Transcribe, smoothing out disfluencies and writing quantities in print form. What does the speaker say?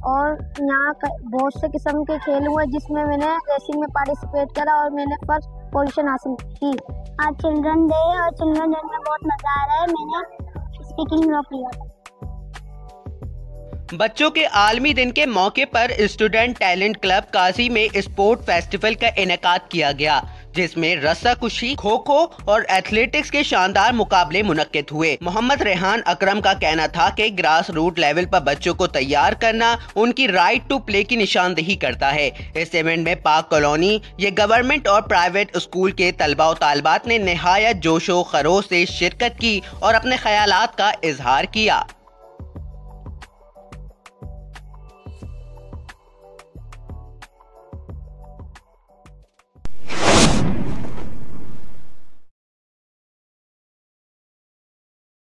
और यहाँ बहुत से किस्म के खेल हुए जिसमें मैंने रेसिंग में पार्टिसिपेट करा और मैंने फर्स्ट पोजीशन हासिल की। आज चिल्ड्रन डे और चिल्ड्रन डे में बहुत मजा आ रहा है। मैंने स्पीकिंग रॉक लिया। बच्चों के आलमी दिन के मौके पर स्टूडेंट टैलेंट क्लब काजी में स्पोर्ट फेस्टिवल का इनेकाद किया गया, जिसमें रस्साकुशी, खो खो और एथलेटिक्स के शानदार मुकाबले मुनक्किद हुए। मोहम्मद रेहान अकरम का कहना था कि ग्रास रूट लेवल पर बच्चों को तैयार करना उनकी राइट टू प्ले की निशानदेही करता है। इस इवेंट में पाक कॉलोनी, ये गवर्नमेंट और प्राइवेट स्कूल के तलबा और तालिबात ने निहायत जोशो खरोश से शिरकत की और अपने ख्यालात का इजहार किया।